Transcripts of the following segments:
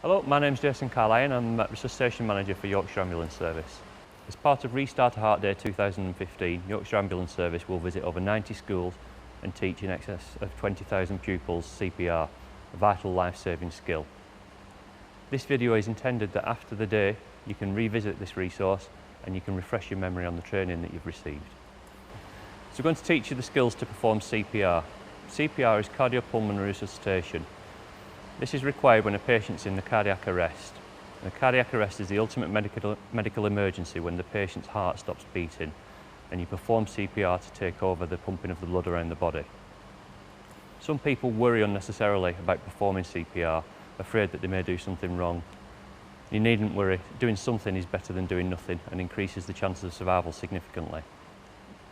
Hello, my name's Jason Carlyon. I'm Resuscitation Manager for Yorkshire Ambulance Service. As part of Restart a Heart Day 2015, Yorkshire Ambulance Service will visit over 90 schools and teach in excess of 20,000 pupils CPR, a vital life-saving skill. This video is intended that after the day you can revisit this resource and you can refresh your memory on the training that you've received. So we're going to teach you the skills to perform CPR. CPR is cardiopulmonary resuscitation. This is required when a patient's in the cardiac arrest. And a cardiac arrest is the ultimate medical emergency when the patient's heart stops beating and you perform CPR to take over the pumping of the blood around the body. Some people worry unnecessarily about performing CPR, afraid that they may do something wrong. You needn't worry. Doing something is better than doing nothing and increases the chances of survival significantly.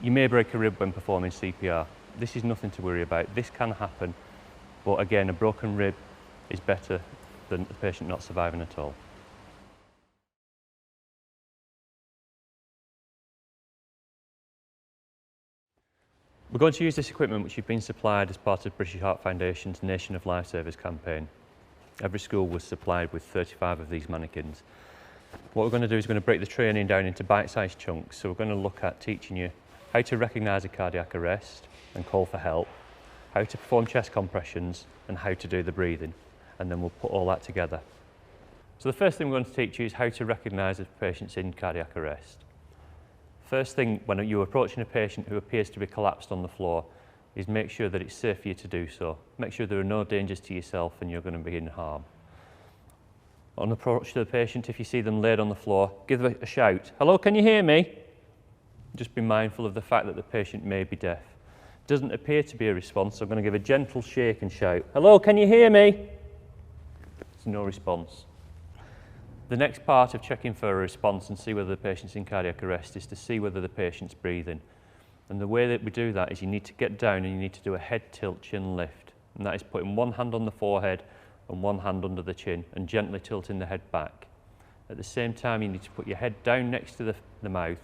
You may break a rib when performing CPR. This is nothing to worry about. This can happen, but again, a broken rib is better than the patient not surviving at all. We're going to use this equipment which has been supplied as part of British Heart Foundation's Nation of Lifesavers campaign. Every school was supplied with 35 of these mannequins. What we're going to do is we're going to break the training down into bite-sized chunks. So we're going to look at teaching you how to recognise a cardiac arrest and call for help, how to perform chest compressions and how to do the breathing. And then we'll put all that together. So the first thing we're going to teach you is how to recognise if a patient's in cardiac arrest. First thing when you're approaching a patient who appears to be collapsed on the floor is make sure that it's safe for you to do so. Make sure there are no dangers to yourself and you're going to be in harm. On approach to the patient, if you see them laid on the floor, give them a shout. Hello, can you hear me? Just be mindful of the fact that the patient may be deaf. Doesn't appear to be a response, so I'm going to give a gentle shake and shout. Hello, can you hear me? There's no response. The next part of checking for a response and see whether the patient's in cardiac arrest is to see whether the patient's breathing. And the way that we do that is you need to get down and you need to do a head tilt chin lift. And that is putting one hand on the forehead and one hand under the chin and gently tilting the head back. At the same time, you need to put your head down next to the mouth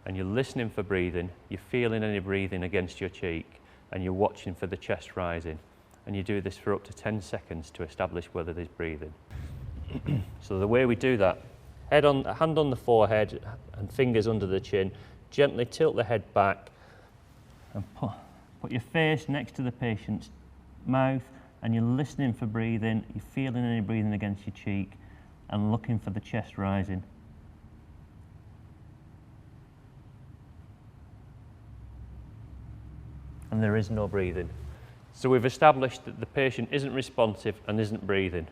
and you're listening for breathing, you're feeling any breathing against your cheek and you're watching for the chest rising. And you do this for up to 10 seconds to establish whether there's breathing. So the way we do that, hand on the forehead and fingers under the chin, gently tilt the head back and put your face next to the patient's mouth and you're listening for breathing, you're feeling any breathing against your cheek and looking for the chest rising. And there is no breathing. So we've established that the patient isn't responsive and isn't breathing.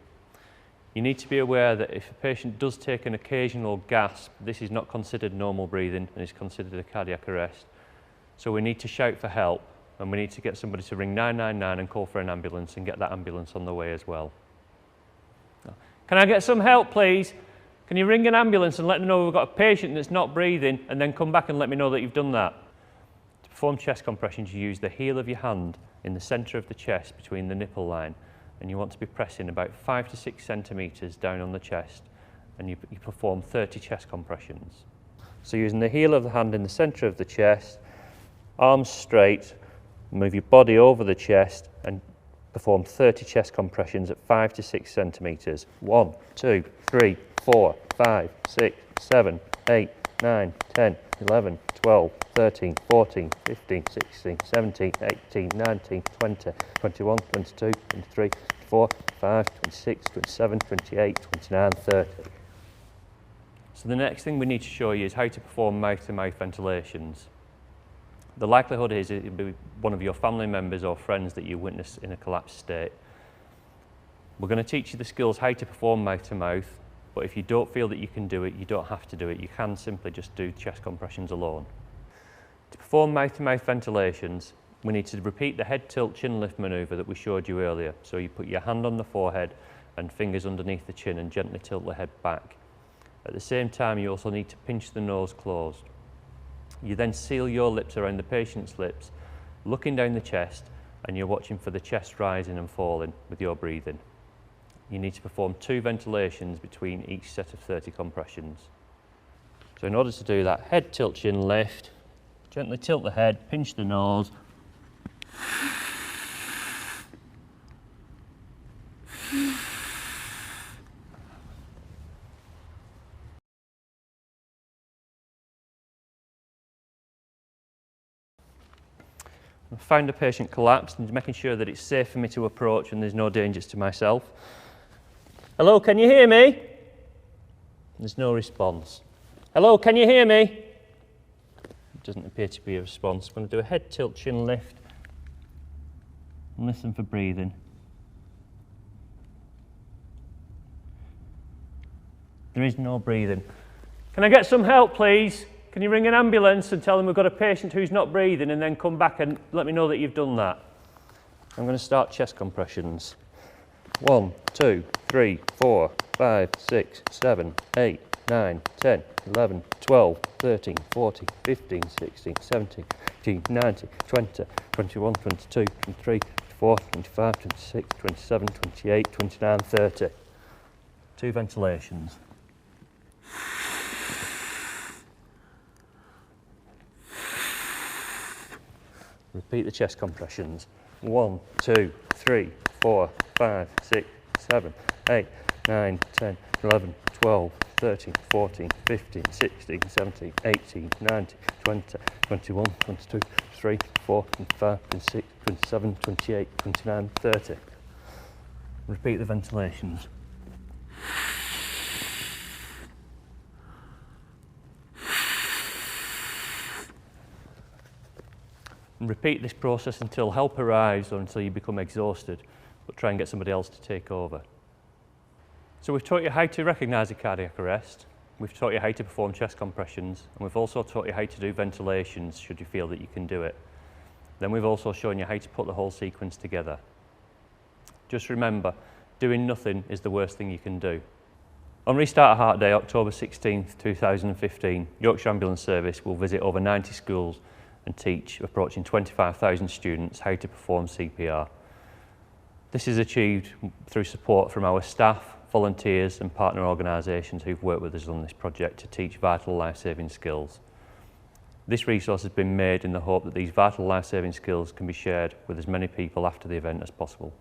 You need to be aware that if a patient does take an occasional gasp, this is not considered normal breathing and is considered a cardiac arrest. So we need to shout for help and we need to get somebody to ring 999 and call for an ambulance and get that ambulance on the way as well. Can I get some help, please? Can you ring an ambulance and let them know we've got a patient that's not breathing and then come back and let me know that you've done that? To perform chest compressions, you use the heel of your hand in the centre of the chest between the nipple line and you want to be pressing about 5 to 6 centimetres down on the chest and you perform 30 chest compressions. So using the heel of the hand in the centre of the chest, arms straight, move your body over the chest and perform 30 chest compressions at 5 to 6 centimetres. 1, 2, 3, 4, 5, 6, 7, 8, 9, 10, 11, 12, 13, 14, 15, 16, 17, 18, 19, 20, 21, 22, 23, 24, 25, 26, 27, 28, 29, 30. So the next thing we need to show you is how to perform mouth-to-mouth ventilations. The likelihood is it will be one of your family members or friends that you witness in a collapsed state. We're going to teach you the skills how to perform mouth-to-mouth, but if you don't feel that you can do it, you don't have to do it. You can simply just do chest compressions alone. To perform mouth-to-mouth ventilations, we need to repeat the head tilt chin lift manoeuvre that we showed you earlier. So you put your hand on the forehead and fingers underneath the chin and gently tilt the head back. At the same time, you also need to pinch the nose closed. You then seal your lips around the patient's lips, looking down the chest, and you're watching for the chest rising and falling with your breathing. You need to perform 2 ventilations between each set of 30 compressions. So in order to do that, head tilt chin lift, gently tilt the head, pinch the nose, I found the patient collapsed and making sure that it's safe for me to approach and there's no dangers to myself. Hello, can you hear me? There's no response. Hello, can you hear me? It doesn't appear to be a response. I'm going to do a head tilt, chin lift, and listen for breathing. There is no breathing. Can I get some help, please? Can you ring an ambulance and tell them we've got a patient who's not breathing, and then come back and let me know that you've done that? I'm going to start chest compressions. 1, 2, 3, 4, 5, 6, 7, 8, 9, 10, 11, 12, 13, 14, 15, 16, 17, 18, 19, 20, 21, 22, 23, 24, 25, 26, 27, 28, 29, 30. 2 ventilations. Repeat the chest compressions. 1, 2, 3, 4, 5, 6, 7, 8, 9, 10, 11, 12, 13, 14, 15, 16, 17, 18, 19, 20, 21, 22, 23, 24, 25, 26, 27, 28, 29, 30. Repeat the ventilations. And repeat this process until help arrives or until you become exhausted, but try and get somebody else to take over. So we've taught you how to recognise a cardiac arrest, we've taught you how to perform chest compressions, and we've also taught you how to do ventilations should you feel that you can do it. Then we've also shown you how to put the whole sequence together. Just remember, doing nothing is the worst thing you can do. On Restart a Heart Day, October 16th, 2015, Yorkshire Ambulance Service will visit over 90 schools and teach approaching 25,000 students how to perform CPR. This is achieved through support from our staff, volunteers and partner organisations who've worked with us on this project to teach vital life-saving skills. This resource has been made in the hope that these vital life-saving skills can be shared with as many people after the event as possible.